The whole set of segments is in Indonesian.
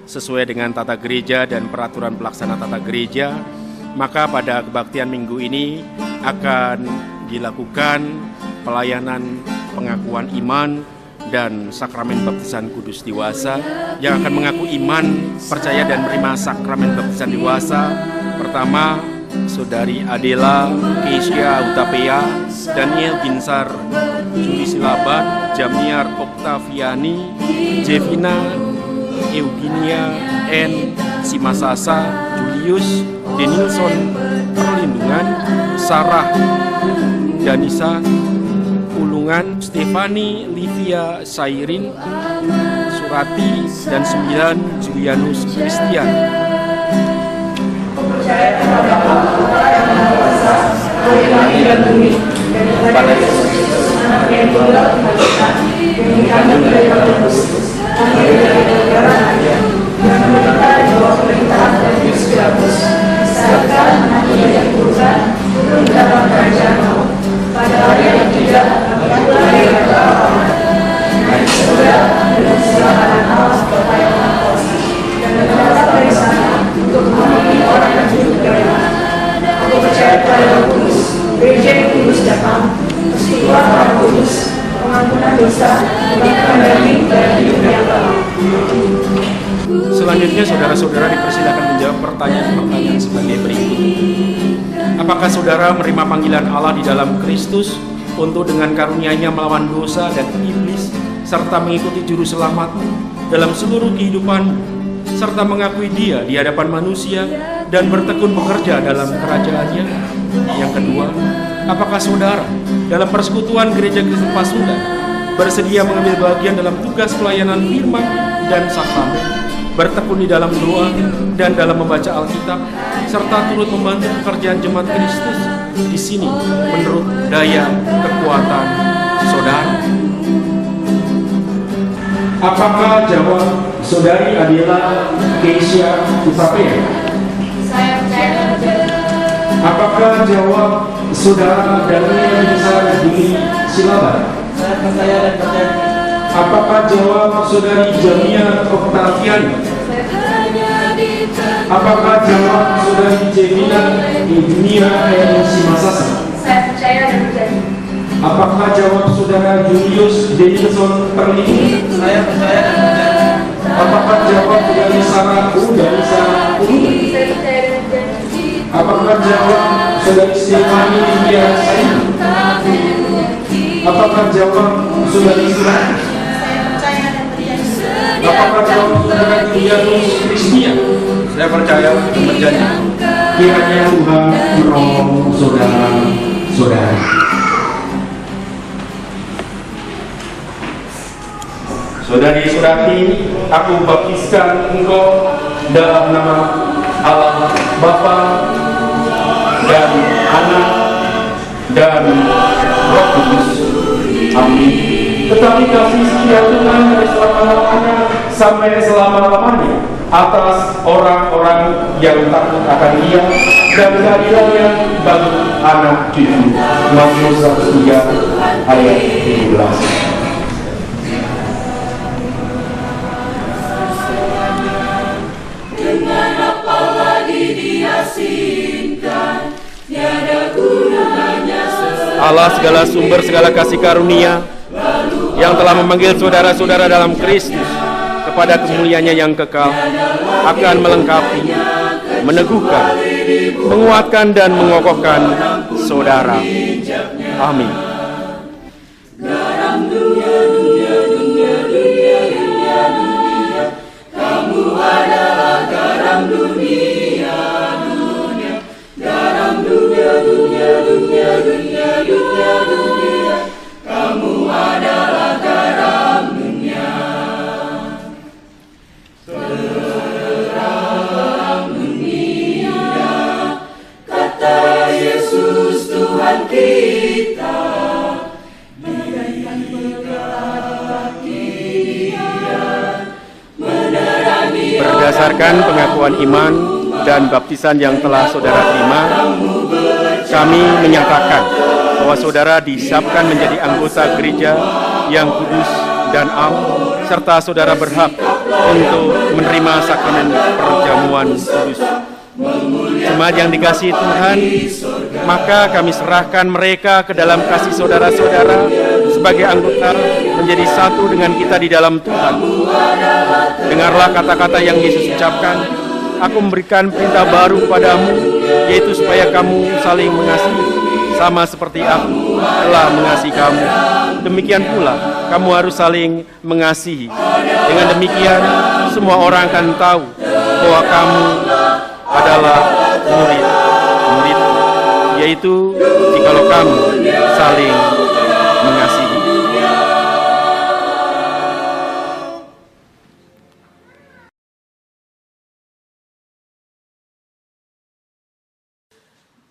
sesuai dengan tata gereja dan peraturan pelaksana tata gereja, maka pada kebaktian minggu ini akan dilakukan pelayanan pengakuan iman dan sakramen baptisan kudus dewasa. Yang akan mengaku iman, percaya dan menerima sakramen baptisan dewasa pertama Saudari Adela Keisha Utapea, Daniel Ginsar Juli Silaban, Jamiar Oktaviani, Jevina Eugenia N Simasasa, Julius Denilson Perlindungan, Sarah Danisa Ulungan, Stefani Livia Sairin Surati, dan 9 Julianus Christian. Percaya kepada Allah yang Maha Kuasa, langit dan bumi, dan kepada Yesus Kristus, Anak yang tunggal Tuhan, yang dikandung dari Roh Kudus, lahir dari darah Maria, yang memerintah di bawah pemerintahan Pontius Pilatus, disahkan mati dan dikuburkan, turun dalam kerajaan maut, pada hari yang ketiga akan lahir dari Allah, naik ke surga, dengan segala kanan Allah Bapa yang Maha Kuasa, dan menetap dari sana untuk menghakimi orang yang hidup dari mana. Aku percaya kepada Roh Kudus, gereja yang kudus dan am, persekutuan orang kudus, pengampunan dosa, kebangkitan daging, dan hidup yang kekal. Selanjutnya saudara-saudara dipersilakan menjawab pertanyaan-pertanyaan sebagai berikut. Apakah saudara menerima panggilan Allah di dalam Kristus untuk dengan karunia-Nya melawan dosa dan iblis, serta mengikuti juru selamatmu dalam seluruh kehidupan, serta mengakui Dia di hadapan manusia dan bertekun bekerja dalam kerajaan-Nya? Yang kedua, apakah saudara dalam persekutuan Gereja Kristen Pasundan bersedia mengambil bagian dalam tugas pelayanan firman dan sakramen, bertekun di dalam doa dan dalam membaca Alkitab, serta turut membantu pekerjaan jemaat Kristus di sini menurut daya kekuatan saudara? Apakah jawab Saudari Adela Keisha Utapea? Saya percaya. Apakah jawab Saudara Daniel Ginsar Juli Silaban? Saya percaya dan percaya. Apakah jawab Saudari Jamia Oktaviani? Apakah jawab Saudari Jevina Eugenia N Simasasa? Saya percaya dan percaya. Apakah jawab Saudara Julius Denilson Perlindungan? Saya percaya dan percaya. Apakah jawab dari Sarah Danisa Ulungan? Saya percaya dan percaya. Apakah jawab Saudari Stefani Livia Sairin? Apakah jawab Saudari Surati? Saya percaya dan percaya. Apakah jawab Saudara Julianus Christian? Saya percaya dan percaya. Kiranya Tuhan menolong saudara-saudara. Saudari Surati, aku baptiskan engkau dalam nama Allah Bapa dan Anak dan Roh Kudus. Amin. Tetapi kasih setia Tuhan dari selama-lamanya sampai selama-lamanya atas orang-orang yang takut akan Dia dan keadilannya bagi anak cucu. Mazmur 103 ayat 17. Allah segala sumber segala kasih karunia yang telah memanggil saudara-saudara dalam Kristus kepada kemuliaannya yang kekal akan melengkapi, meneguhkan, menguatkan dan mengokohkan saudara. Amin. Kamu adalah garam dunia, garam dunia. Kamu adalah garam dunia. Terang dunia, kata Yesus Tuhan kita. Berdasarkan pengakuan iman dan baptisan yang telah saudara terima, kami menyatakan bahwa saudara disahkan menjadi anggota gereja yang kudus dan am, serta saudara berhak untuk menerima sakramen perjamuan kudus. Jemaat yang dikasihi Tuhan, maka kami serahkan mereka ke dalam kasih saudara-saudara sebagai anggota menjadi satu dengan kita di dalam Tuhan. Dengarlah kata-kata yang Yesus ucapkan, "Aku memberikan perintah baru kepadamu, yaitu supaya kamu saling mengasihi, sama seperti aku telah mengasihi kamu. Demikian pula, kamu harus saling mengasihi. Dengan demikian, semua orang akan tahu bahwa kamu adalah murid, yaitu jikalau kamu saling mengasihi."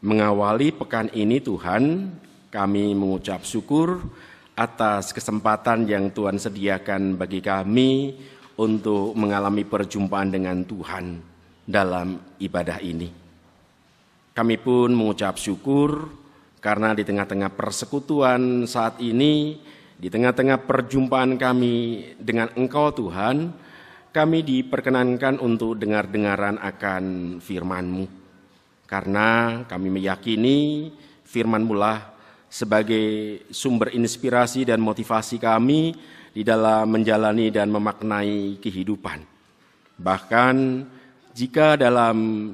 Mengawali pekan ini Tuhan, kami mengucap syukur atas kesempatan yang Tuhan sediakan bagi kami untuk mengalami perjumpaan dengan Tuhan dalam ibadah ini. Kami pun mengucap syukur karena di tengah-tengah persekutuan saat ini, di tengah-tengah perjumpaan kami dengan Engkau Tuhan, kami diperkenankan untuk dengar-dengaran akan firman-Mu. Karena kami meyakini firman-Mu lah sebagai sumber inspirasi dan motivasi kami di dalam menjalani dan memaknai kehidupan. Bahkan jika dalam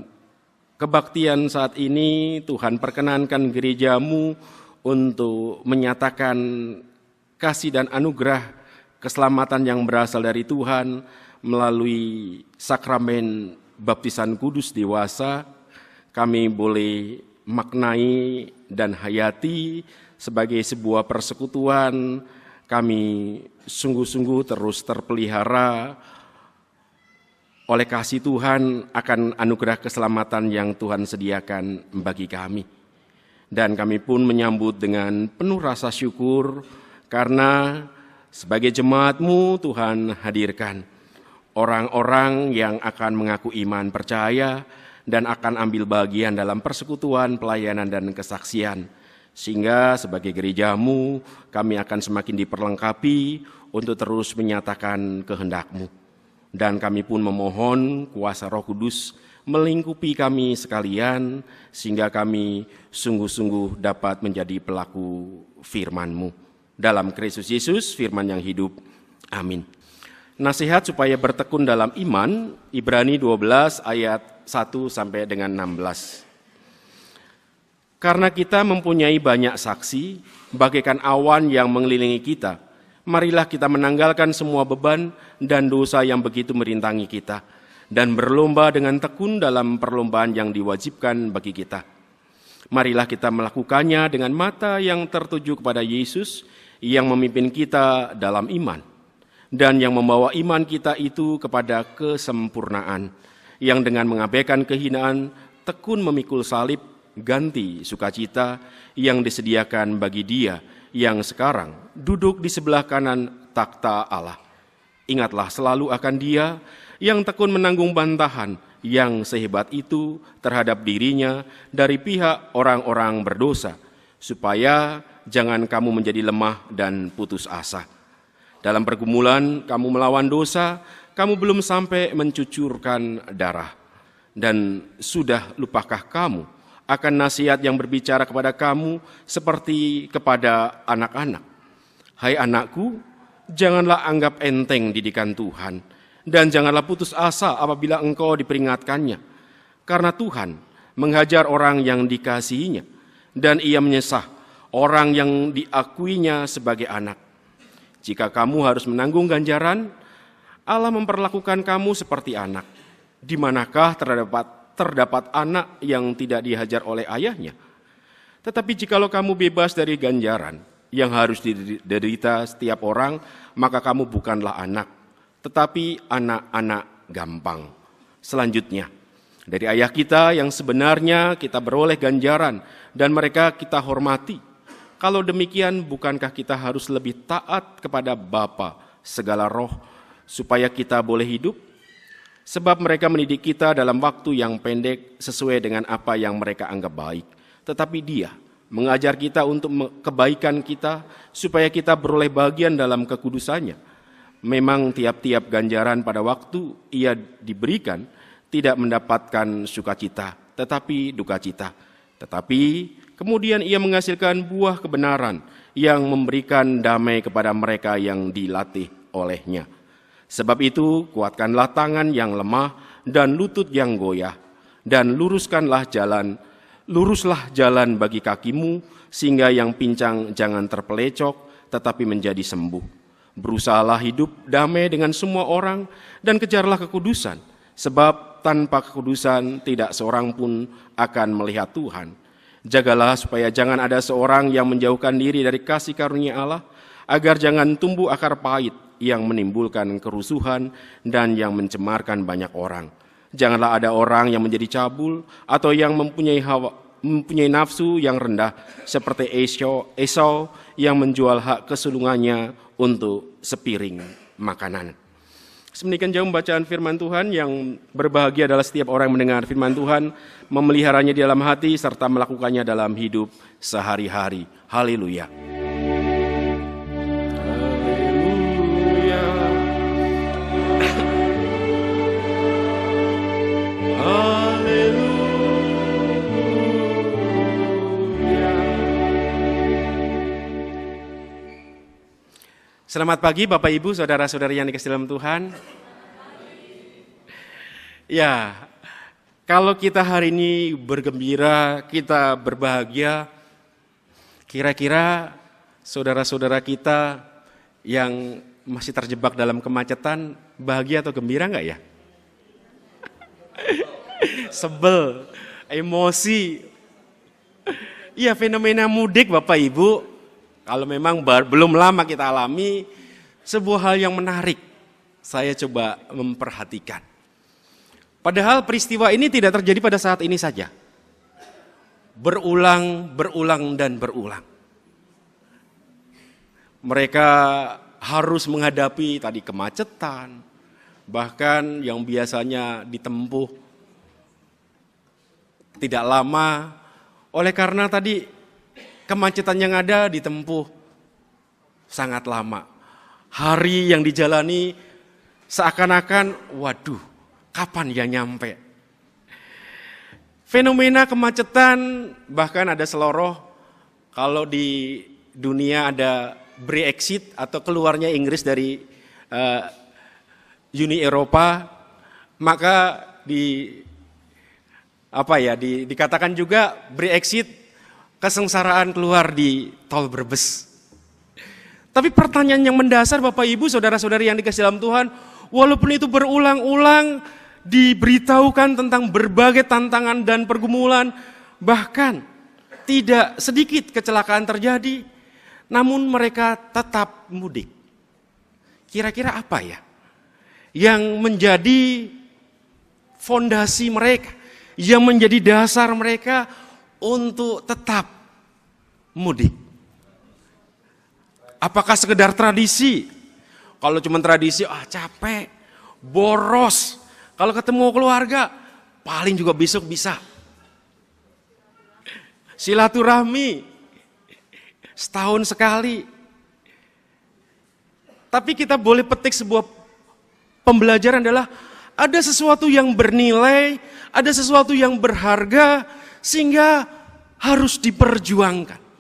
kebaktian saat ini Tuhan perkenankan gereja-Mu untuk menyatakan kasih dan anugerah keselamatan yang berasal dari Tuhan melalui sakramen baptisan kudus dewasa, kami boleh maknai dan hayati sebagai sebuah persekutuan. Kami sungguh-sungguh terus terpelihara oleh kasih Tuhan akan anugerah keselamatan yang Tuhan sediakan bagi kami. Dan kami pun menyambut dengan penuh rasa syukur karena sebagai jemaat-Mu Tuhan hadirkan orang-orang yang akan mengaku iman percaya dan akan ambil bagian dalam persekutuan, pelayanan, dan kesaksian. Sehingga sebagai gereja-Mu, kami akan semakin diperlengkapi untuk terus menyatakan kehendak-Mu. Dan kami pun memohon kuasa Roh Kudus melingkupi kami sekalian, sehingga kami sungguh-sungguh dapat menjadi pelaku firman-Mu. Dalam Kristus Yesus, firman yang hidup. Amin. Nasihat supaya bertekun dalam iman, Ibrani 12 ayat 1 sampai dengan 16. Karena kita mempunyai banyak saksi, bagaikan awan yang mengelilingi kita, marilah kita menanggalkan semua beban dan dosa yang begitu merintangi kita, dan berlomba dengan tekun dalam perlombaan yang diwajibkan bagi kita. Marilah kita melakukannya dengan mata yang tertuju kepada Yesus, yang memimpin kita dalam iman, dan yang membawa iman kita itu kepada kesempurnaan, yang dengan mengabaikan kehinaan, tekun memikul salib, ganti sukacita yang disediakan bagi Dia yang sekarang duduk di sebelah kanan takhta Allah. Ingatlah selalu akan Dia yang tekun menanggung bantahan yang sehebat itu terhadap dirinya dari pihak orang-orang berdosa, supaya jangan kamu menjadi lemah dan putus asa. Dalam pergumulan kamu melawan dosa, kamu belum sampai mencucurkan darah. Dan sudah lupakah kamu akan nasihat yang berbicara kepada kamu seperti kepada anak-anak? Hai anakku, janganlah anggap enteng didikan Tuhan, dan janganlah putus asa apabila engkau diperingatkannya. Karena Tuhan menghajar orang yang dikasihinya, dan Ia menyesah orang yang diakuinya sebagai anak. Jika kamu harus menanggung ganjaran, Allah memperlakukan kamu seperti anak. Di manakah terdapat anak yang tidak dihajar oleh ayahnya? Tetapi jikalau kamu bebas dari ganjaran yang harus diderita setiap orang, maka kamu bukanlah anak, tetapi anak-anak gampang. Selanjutnya, dari ayah kita yang sebenarnya kita beroleh ganjaran dan mereka kita hormati. Kalau demikian, bukankah kita harus lebih taat kepada Bapa segala roh, supaya kita boleh hidup? Sebab mereka mendidik kita dalam waktu yang pendek sesuai dengan apa yang mereka anggap baik. Tetapi Dia mengajar kita untuk kebaikan kita, supaya kita beroleh bagian dalam kekudusannya. Memang tiap-tiap ganjaran pada waktu ia diberikan tidak mendapatkan sukacita, tetapi duka cita. Tetapi kemudian ia menghasilkan buah kebenaran yang memberikan damai kepada mereka yang dilatih olehnya. Sebab itu kuatkanlah tangan yang lemah dan lutut yang goyah, dan luruslah jalan bagi kakimu, sehingga yang pincang jangan terpelecok, tetapi menjadi sembuh. Berusahalah hidup damai dengan semua orang dan kejarlah kekudusan, sebab tanpa kekudusan tidak seorang pun akan melihat Tuhan. Jagalah supaya jangan ada seorang yang menjauhkan diri dari kasih karunia Allah, agar jangan tumbuh akar pahit yang menimbulkan kerusuhan dan yang mencemarkan banyak orang. Janganlah ada orang yang menjadi cabul atau yang mempunyai nafsu yang rendah seperti Esau yang menjual hak kesulungannya untuk sepiring makanan. Sedemikian jauh bacaan firman Tuhan. Yang berbahagia adalah setiap orang yang mendengar firman Tuhan, memeliharanya di dalam hati serta melakukannya dalam hidup sehari-hari. Haleluya. Selamat pagi Bapak Ibu, saudara-saudari yang dikasihi dalam Tuhan. Ya, kalau kita hari ini bergembira, kita berbahagia, kira-kira saudara-saudara kita yang masih terjebak dalam kemacetan, bahagia atau gembira enggak ya? Sebel, emosi. Ya, fenomena mudik Bapak Ibu. Kalau memang belum lama kita alami, sebuah hal yang menarik, saya coba memperhatikan. Padahal peristiwa ini tidak terjadi pada saat ini saja. Berulang, dan berulang. Mereka harus menghadapi tadi kemacetan, bahkan yang biasanya ditempuh tidak lama, oleh karena tadi kemacetan yang ada ditempuh sangat lama. Hari yang dijalani seakan-akan, waduh, kapan ya nyampe? Fenomena kemacetan, bahkan ada seloroh, kalau di dunia ada Brexit atau keluarnya Inggris dari Uni Eropa, maka dikatakan juga Brexit, kesengsaraan keluar di tol Brebes. Tapi pertanyaan yang mendasar Bapak Ibu, saudara-saudari yang dikasihi dalam Tuhan, walaupun itu berulang-ulang diberitahukan tentang berbagai tantangan dan pergumulan, bahkan tidak sedikit kecelakaan terjadi, namun mereka tetap mudik. Kira-kira apa ya yang menjadi fondasi mereka, yang menjadi dasar mereka untuk tetap mudik? Apakah sekedar tradisi? Kalau cuma tradisi, capek, boros. Kalau ketemu keluarga, paling juga besok bisa. Silaturahmi, setahun sekali. Tapi kita boleh petik sebuah pembelajaran adalah ada sesuatu yang bernilai, ada sesuatu yang berharga, sehingga harus diperjuangkan.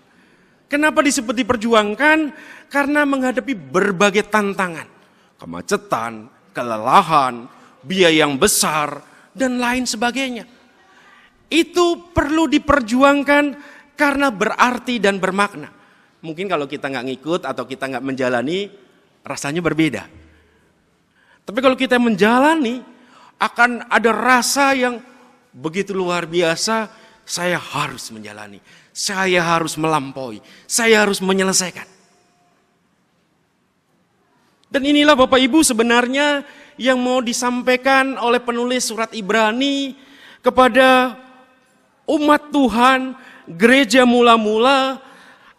Kenapa disebut diperjuangkan? Karena menghadapi berbagai tantangan, kemacetan, kelelahan, biaya yang besar, dan lain sebagainya. Itu perlu diperjuangkan karena berarti dan bermakna. Mungkin kalau kita nggak ngikut atau kita nggak menjalani, rasanya berbeda. Tapi kalau kita menjalani, akan ada rasa yang begitu luar biasa. Saya harus menjalani, saya harus melampaui, saya harus menyelesaikan. Dan inilah Bapak Ibu sebenarnya yang mau disampaikan oleh penulis surat Ibrani kepada umat Tuhan, gereja mula-mula,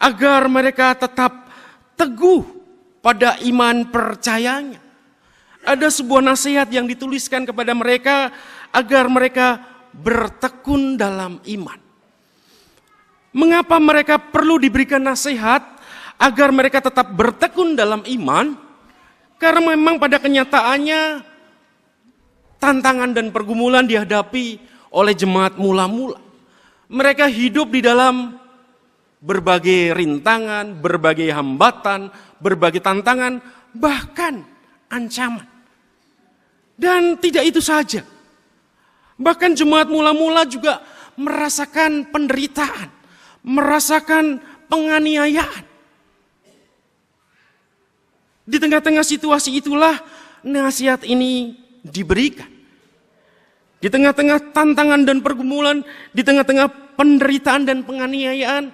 agar mereka tetap teguh pada iman percayanya. Ada sebuah nasihat yang dituliskan kepada mereka agar mereka bertekun dalam iman. Mengapa mereka perlu diberikan nasihat agar mereka tetap bertekun dalam iman? Karena memang pada kenyataannya tantangan dan pergumulan dihadapi oleh jemaat mula-mula. Mereka hidup di dalam berbagai rintangan, berbagai hambatan, berbagai tantangan, bahkan ancaman. Dan tidak itu saja. Bahkan jemaat mula-mula juga merasakan penderitaan, merasakan penganiayaan. Di tengah-tengah situasi itulah nasihat ini diberikan. Di tengah-tengah tantangan dan pergumulan, di tengah-tengah penderitaan dan penganiayaan,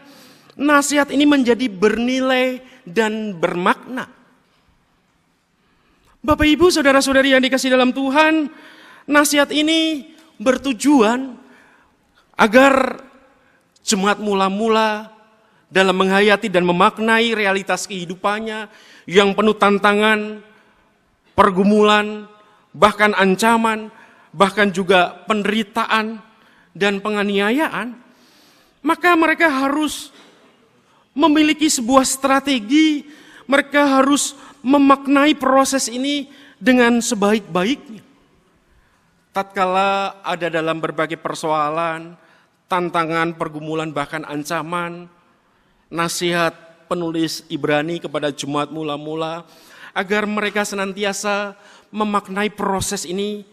nasihat ini menjadi bernilai dan bermakna. Bapak Ibu, saudara-saudari yang dikasihi dalam Tuhan, nasihat ini bertujuan agar jemaat mula-mula dalam menghayati dan memaknai realitas kehidupannya yang penuh tantangan, pergumulan, bahkan ancaman, bahkan juga penderitaan dan penganiayaan, maka mereka harus memiliki sebuah strategi, mereka harus memaknai proses ini dengan sebaik-baiknya. Tatkala ada dalam berbagai persoalan, tantangan, pergumulan, bahkan ancaman, nasihat penulis Ibrani kepada jemaat mula-mula agar mereka senantiasa memaknai proses ini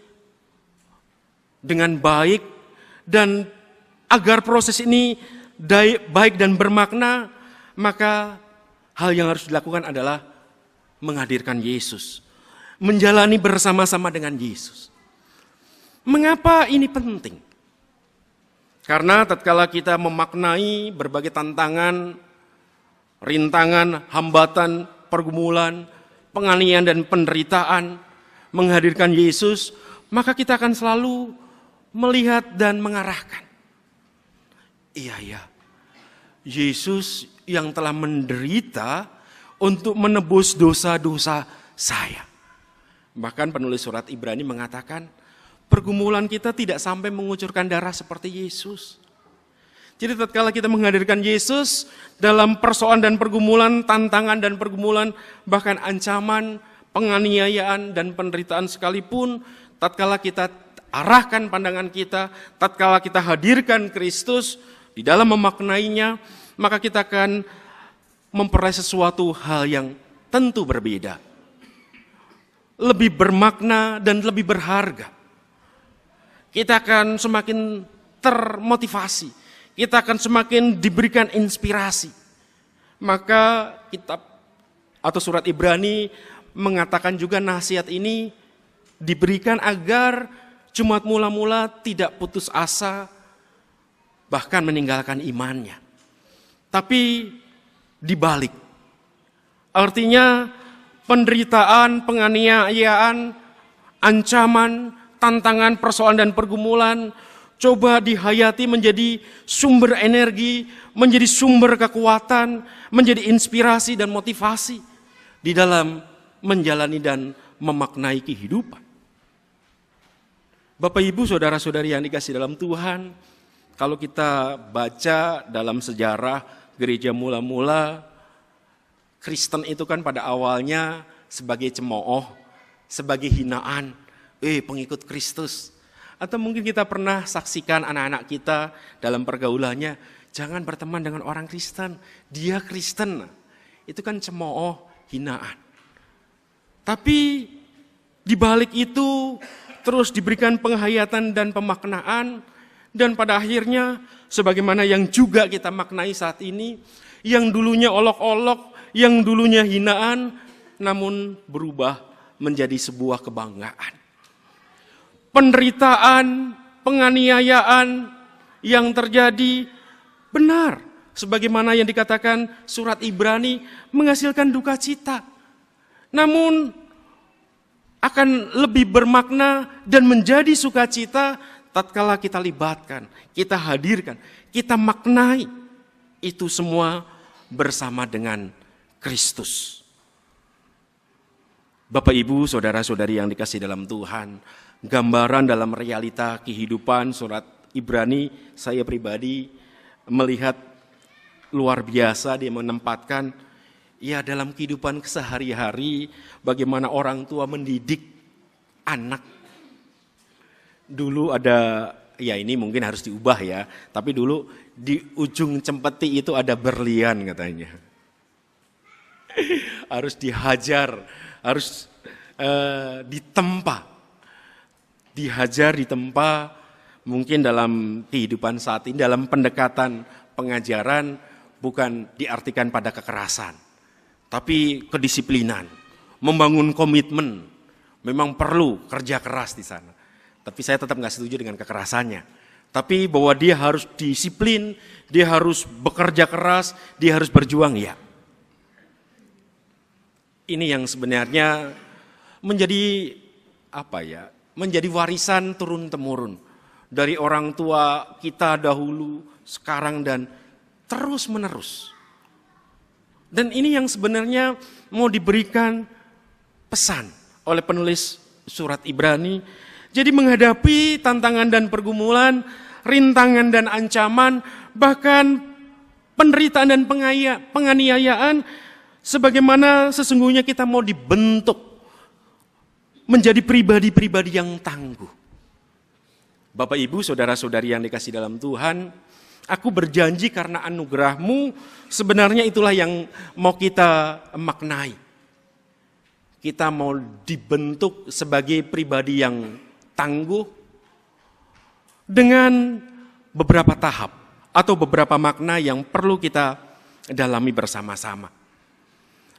dengan baik, dan agar proses ini baik dan bermakna, maka hal yang harus dilakukan adalah menghadirkan Yesus, menjalani bersama-sama dengan Yesus. Mengapa ini penting? Karena tatkala kita memaknai berbagai tantangan, rintangan, hambatan, pergumulan, penganiayaan dan penderitaan, menghadirkan Yesus, maka kita akan selalu melihat dan mengarahkan. Iya, Yesus yang telah menderita untuk menebus dosa-dosa saya. Bahkan penulis surat Ibrani mengatakan, pergumulan kita tidak sampai mengucurkan darah seperti Yesus. Jadi tatkala kita menghadirkan Yesus dalam persoalan dan pergumulan, tantangan dan pergumulan, bahkan ancaman, penganiayaan dan penderitaan sekalipun, tatkala kita arahkan pandangan kita, tatkala kita hadirkan Kristus di dalam memaknainya, maka kita akan memperoleh sesuatu hal yang tentu berbeda, lebih bermakna dan lebih berharga. Kita akan semakin termotivasi, kita akan semakin diberikan inspirasi. Maka kitab atau surat Ibrani mengatakan juga nasihat ini diberikan agar jemaat mula-mula tidak putus asa, bahkan meninggalkan imannya. Tapi dibalik, artinya penderitaan, penganiayaan, ancaman, tantangan, persoalan dan pergumulan coba dihayati menjadi sumber energi, menjadi sumber kekuatan, menjadi inspirasi dan motivasi di dalam menjalani dan memaknai kehidupan. Bapak Ibu, saudara-saudari yang dikasihi dalam Tuhan, kalau kita baca dalam sejarah gereja mula-mula, Kristen itu kan pada awalnya sebagai cemooh, sebagai hinaan, pengikut Kristus. Atau mungkin kita pernah saksikan anak-anak kita dalam pergaulannya, jangan berteman dengan orang Kristen, dia Kristen. Itu kan cemooh, hinaan. Tapi di balik itu terus diberikan penghayatan dan pemaknaan, dan pada akhirnya sebagaimana yang juga kita maknai saat ini, yang dulunya olok-olok, yang dulunya hinaan, namun berubah menjadi sebuah kebanggaan. Penderitaan, penganiayaan yang terjadi benar, sebagaimana yang dikatakan surat Ibrani menghasilkan duka cita. Namun akan lebih bermakna dan menjadi sukacita tatkala kita libatkan, kita hadirkan, kita maknai itu semua bersama dengan Kristus. Bapak Ibu, saudara-saudari yang dikasihi dalam Tuhan, gambaran dalam realita kehidupan surat Ibrani, saya pribadi melihat luar biasa dia menempatkan Ya dalam kehidupan sehari-hari bagaimana orang tua mendidik anak. Dulu ada, ya ini mungkin harus diubah ya, tapi dulu di ujung cempeti itu ada berlian katanya. Harus dihajar, harus ditempa. Dihajar, ditempa, mungkin dalam kehidupan saat ini, dalam pendekatan pengajaran bukan diartikan pada kekerasan, tapi kedisiplinan, membangun komitmen, memang perlu kerja keras di sana. Tapi saya tetap nggak setuju dengan kekerasannya. Tapi bahwa dia harus disiplin, dia harus bekerja keras, dia harus berjuang, ya. Ini yang sebenarnya menjadi menjadi warisan turun-temurun dari orang tua kita dahulu, sekarang dan terus-menerus. Dan ini yang sebenarnya mau diberikan pesan oleh penulis surat Ibrani. Jadi menghadapi tantangan dan pergumulan, rintangan dan ancaman, bahkan penderitaan dan penganiayaan, sebagaimana sesungguhnya kita mau dibentuk menjadi pribadi-pribadi yang tangguh. Bapak Ibu, saudara-saudari yang dikasih dalam Tuhan, aku berjanji karena anugerah-Mu, sebenarnya itulah yang mau kita maknai. Kita mau dibentuk sebagai pribadi yang tangguh dengan beberapa tahap atau beberapa makna yang perlu kita dalami bersama-sama.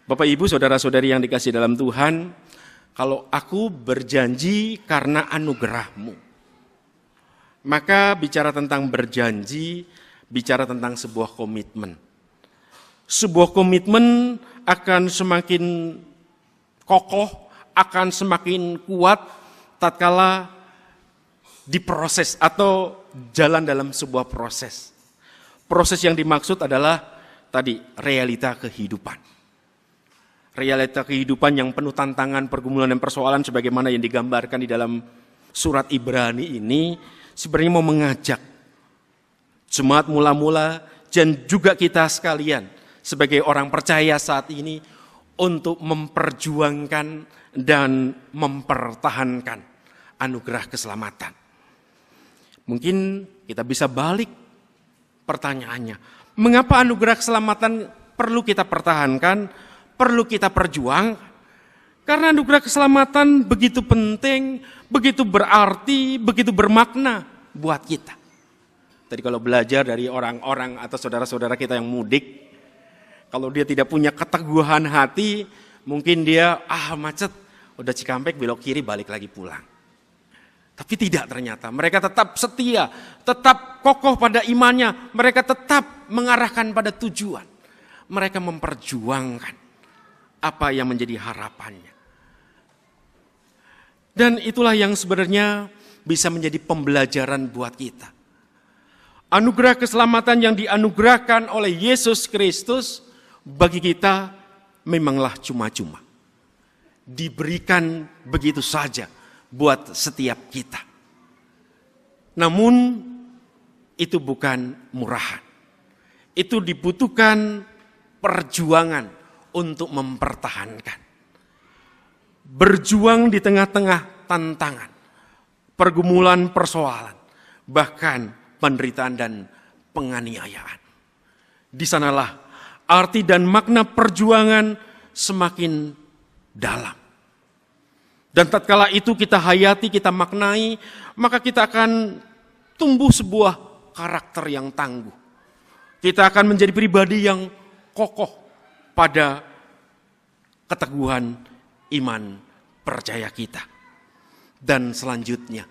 Bapak Ibu, saudara-saudari yang dikasih dalam Tuhan, kalau aku berjanji karena anugerah-Mu, maka bicara tentang berjanji, bicara tentang sebuah komitmen. Sebuah komitmen akan semakin kokoh, akan semakin kuat tatkala diproses atau jalan dalam sebuah proses. Proses yang dimaksud adalah tadi realita kehidupan. Realita kehidupan yang penuh tantangan, pergumulan dan persoalan sebagaimana yang digambarkan di dalam surat Ibrani ini sebenarnya mau mengajak jemaat mula-mula dan juga kita sekalian sebagai orang percaya saat ini untuk memperjuangkan dan mempertahankan anugerah keselamatan. Mungkin kita bisa balik pertanyaannya, mengapa anugerah keselamatan perlu kita pertahankan, perlu kita perjuang? Karena anugerah keselamatan begitu penting, begitu berarti, begitu bermakna buat kita. Tadi kalau belajar dari orang-orang atau saudara-saudara kita yang mudik, kalau dia tidak punya keteguhan hati, mungkin dia macet, udah Cikampek belok kiri balik lagi pulang. Tapi tidak, ternyata mereka tetap setia, tetap kokoh pada imannya, mereka tetap mengarahkan pada tujuan. Mereka memperjuangkan apa yang menjadi harapannya. Dan itulah yang sebenarnya bisa menjadi pembelajaran buat kita. Anugerah keselamatan yang dianugerahkan oleh Yesus Kristus bagi kita memanglah cuma-cuma. Diberikan begitu saja buat setiap kita. Namun itu bukan murahan. Itu dibutuhkan perjuangan untuk mempertahankan. Berjuang di tengah-tengah tantangan, pergumulan persoalan, bahkan penderitaan dan penganiayaan. Di sanalah arti dan makna perjuangan semakin dalam. Dan tatkala itu kita hayati, kita maknai, maka kita akan tumbuh sebuah karakter yang tangguh. Kita akan menjadi pribadi yang kokoh pada keteguhan iman percaya kita. Dan selanjutnya,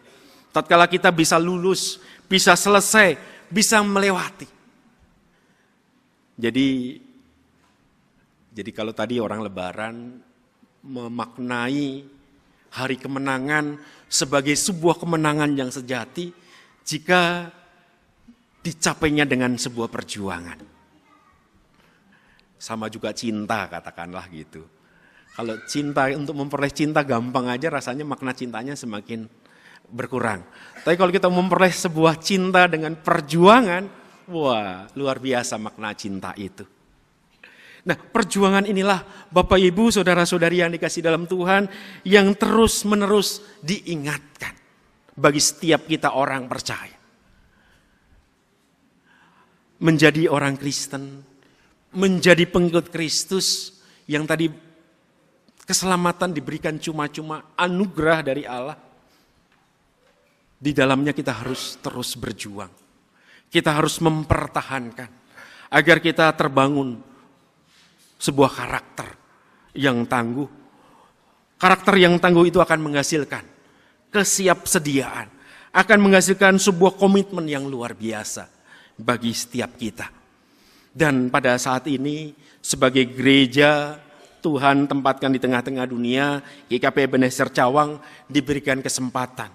tatkala kita bisa lulus, bisa selesai, bisa melewati. Jadi kalau tadi orang Lebaran memaknai hari kemenangan sebagai sebuah kemenangan yang sejati jika dicapainya dengan sebuah perjuangan. Sama juga cinta, katakanlah gitu. Kalau cinta, untuk memperoleh cinta gampang aja, rasanya makna cintanya semakin berkurang. Tapi kalau kita memperoleh sebuah cinta dengan perjuangan, wah luar biasa makna cinta itu. Nah, perjuangan inilah Bapak Ibu, saudara-saudari yang dikasih dalam Tuhan, yang terus-menerus diingatkan bagi setiap kita orang percaya. Menjadi orang Kristen, menjadi pengikut Kristus yang tadi keselamatan diberikan cuma-cuma anugerah dari Allah. Di dalamnya kita harus terus berjuang. Kita harus mempertahankan agar kita terbangun sebuah karakter yang tangguh. Karakter yang tangguh itu akan menghasilkan kesiapsediaan, akan menghasilkan sebuah komitmen yang luar biasa bagi setiap kita. Dan pada saat ini sebagai gereja Tuhan tempatkan di tengah-tengah dunia, GKP Ebenezer Cawang diberikan kesempatan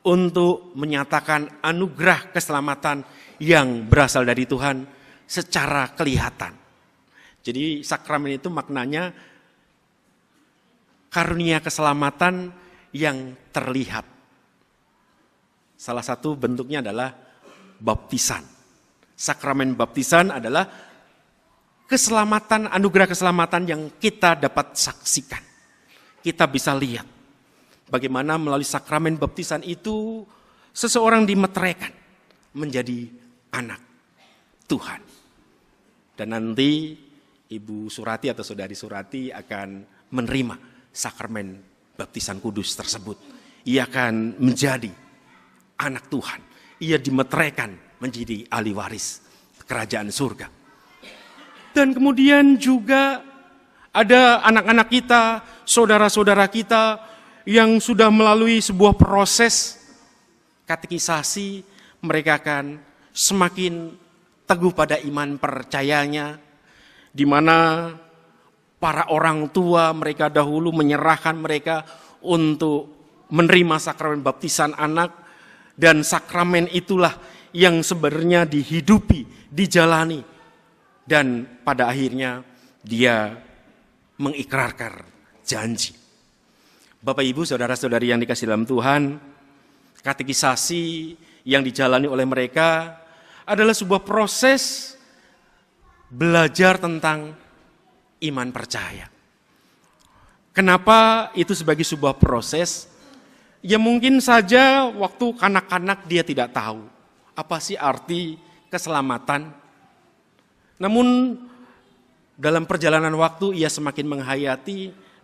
untuk menyatakan anugerah keselamatan yang berasal dari Tuhan secara kelihatan. Jadi sakramen itu maknanya karunia keselamatan yang terlihat. Salah satu bentuknya adalah baptisan. Sakramen baptisan adalah keselamatan, anugerah keselamatan yang kita dapat saksikan. Kita bisa lihat bagaimana melalui sakramen baptisan itu seseorang dimeteraikan menjadi anak Tuhan. Dan nanti Ibu Surati atau Saudari Surati akan menerima sakramen baptisan kudus tersebut. Ia akan menjadi anak Tuhan. Ia dimeteraikan menjadi ahli waris kerajaan surga. Dan kemudian juga ada anak-anak kita, saudara-saudara kita yang sudah melalui sebuah proses katekisasi, mereka akan semakin teguh pada iman percayanya, di mana para orang tua mereka dahulu menyerahkan mereka untuk menerima sakramen baptisan anak, dan sakramen itulah yang sebenarnya dihidupi, dijalani, dan pada akhirnya dia mengikrarkan janji. Bapak Ibu, saudara-saudari yang dikasih dalam Tuhan, katekisasi yang dijalani oleh mereka adalah sebuah proses belajar tentang iman percaya. Kenapa itu sebagai sebuah proses? Ya mungkin saja waktu kanak-kanak dia tidak tahu apa sih arti keselamatan. Namun dalam perjalanan waktu ia semakin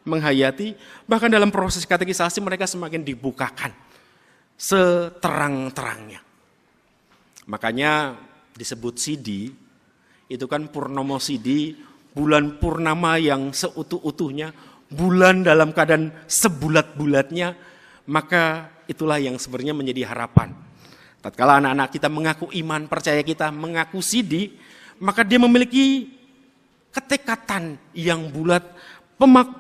menghayati, bahkan dalam proses katekisasi mereka semakin dibukakan seterang-terangnya. Makanya disebut Sidi, itu kan Purnomo Sidi, bulan purnama yang seutuh-utuhnya, bulan dalam keadaan sebulat-bulatnya, maka itulah yang sebenarnya menjadi harapan. Tatkala anak-anak kita mengaku iman percaya kita, mengaku Sidi, maka dia memiliki ketekatan yang bulat,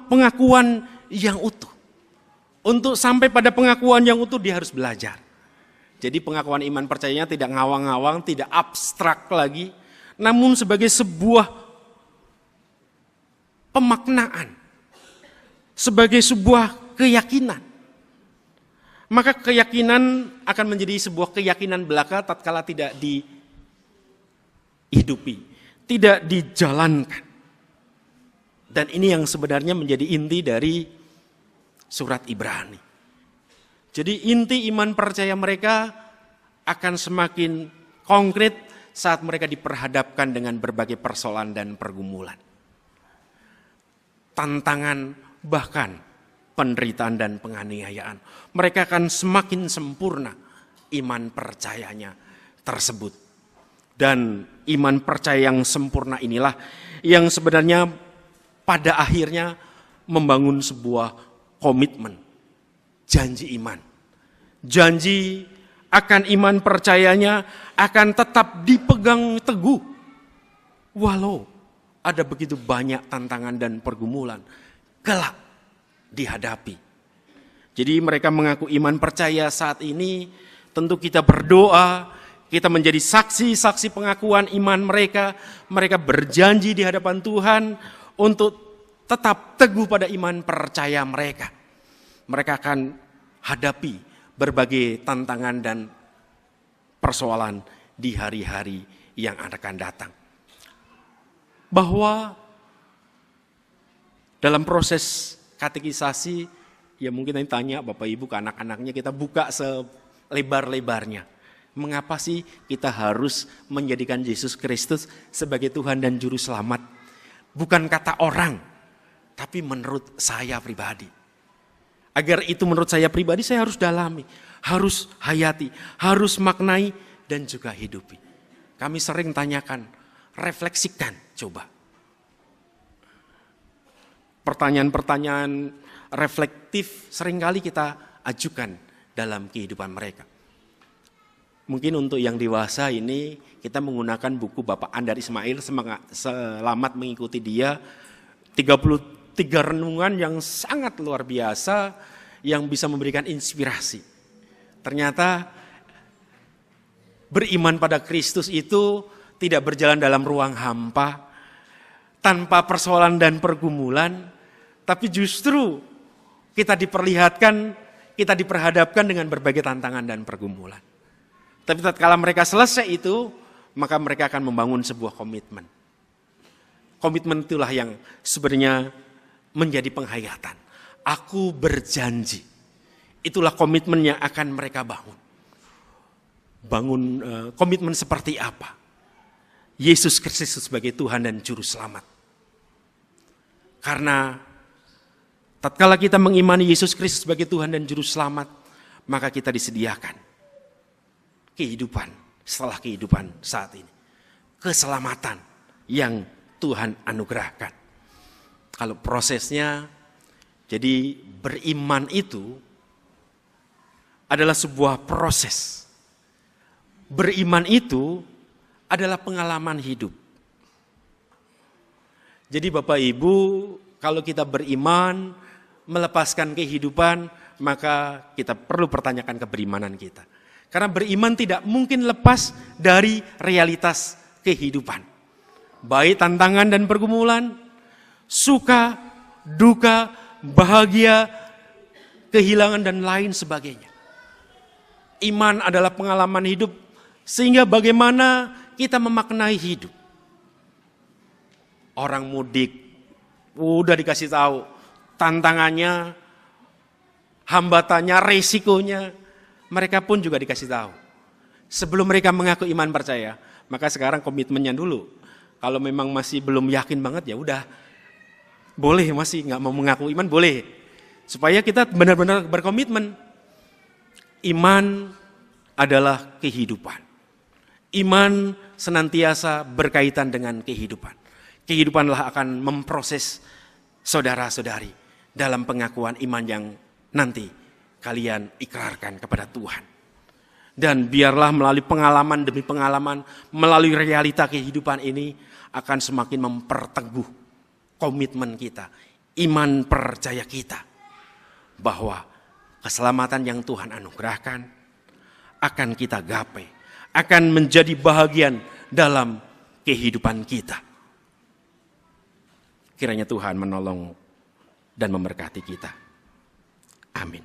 pengakuan yang utuh. Untuk sampai pada pengakuan yang utuh dia harus belajar. Jadi pengakuan iman percayanya tidak ngawang-ngawang, tidak abstrak lagi, namun sebagai sebuah pemaknaan, sebagai sebuah keyakinan. Maka keyakinan akan menjadi sebuah keyakinan belaka tatkala tidak dihidupi, tidak dijalankan. Dan ini yang sebenarnya menjadi inti dari surat Ibrani. Jadi inti iman percaya mereka akan semakin konkret saat mereka diperhadapkan dengan berbagai persoalan dan pergumulan. Tantangan bahkan penderitaan dan penganiayaan. Mereka akan semakin sempurna iman percayanya tersebut. Dan iman percaya yang sempurna inilah yang sebenarnya pada akhirnya membangun sebuah komitmen, janji iman. Janji akan iman percayanya akan tetap dipegang teguh. Walau ada begitu banyak tantangan dan pergumulan kelak dihadapi. Jadi mereka mengaku iman percaya saat ini, tentu kita berdoa, kita menjadi saksi-saksi pengakuan iman mereka. Mereka berjanji di hadapan Tuhan untuk tetap teguh pada iman percaya mereka. Mereka akan hadapi berbagai tantangan dan persoalan di hari-hari yang akan datang. Bahwa Dalam proses katekisasi, ya mungkin nanti tanya Bapak Ibu ke anak-anaknya, kita buka selebar-lebarnya. Mengapa sih kita harus menjadikan Yesus Kristus sebagai Tuhan dan Juru Selamat? Bukan kata orang, tapi menurut saya pribadi. Agar itu menurut saya pribadi, saya harus dalami, harus hayati, harus maknai, dan juga hidupi. Kami sering tanyakan, refleksikan, coba. Pertanyaan-pertanyaan reflektif seringkali kita ajukan dalam kehidupan mereka. Mungkin untuk yang dewasa ini kita menggunakan buku Bapak Andar Ismail, Selamat Mengikuti Dia, 33 renungan yang sangat luar biasa yang bisa memberikan inspirasi. Ternyata beriman pada Kristus itu tidak berjalan dalam ruang hampa, tanpa persoalan dan pergumulan, tapi justru kita diperhadapkan dengan berbagai tantangan dan pergumulan. Tapi tatkala mereka selesai itu, maka mereka akan membangun sebuah komitmen. Komitmen itulah yang sebenarnya menjadi penghayatan. Aku berjanji. Itulah komitmen yang akan mereka bangun. Komitmen seperti apa? Yesus Kristus sebagai Tuhan dan Juru Selamat. Karena tatkala kita mengimani Yesus Kristus sebagai Tuhan dan Juru Selamat, maka kita disediakan kehidupan setelah kehidupan saat ini. Keselamatan yang Tuhan anugerahkan. Kalau prosesnya, jadi beriman itu adalah sebuah proses. Beriman itu adalah pengalaman hidup. Jadi Bapak Ibu, kalau kita beriman, melepaskan kehidupan, maka kita perlu pertanyakan keberimanan kita. Karena beriman tidak mungkin lepas dari realitas kehidupan. Baik tantangan dan pergumulan, suka, duka, bahagia, kehilangan dan lain sebagainya. Iman adalah pengalaman hidup, sehingga bagaimana kita memaknai hidup. Orang mudik, udah dikasih tahu tantangannya, hambatannya, resikonya. Mereka pun juga dikasih tahu. Sebelum mereka mengaku iman percaya, maka sekarang komitmennya dulu. Kalau memang masih belum yakin banget, ya udah, boleh masih nggak mau mengaku iman, boleh. Supaya kita benar-benar berkomitmen. Iman adalah kehidupan. Iman senantiasa berkaitan dengan kehidupan. Kehidupanlah akan memproses saudara-saudari dalam pengakuan iman yang nanti kalian ikrarkan kepada Tuhan. Dan biarlah melalui pengalaman demi pengalaman, melalui realita kehidupan ini akan semakin memperteguh komitmen kita, iman percaya kita. Bahwa keselamatan yang Tuhan anugerahkan akan kita gapai, akan menjadi bahagian dalam kehidupan kita. Kiranya Tuhan menolong dan memberkati kita. Amin.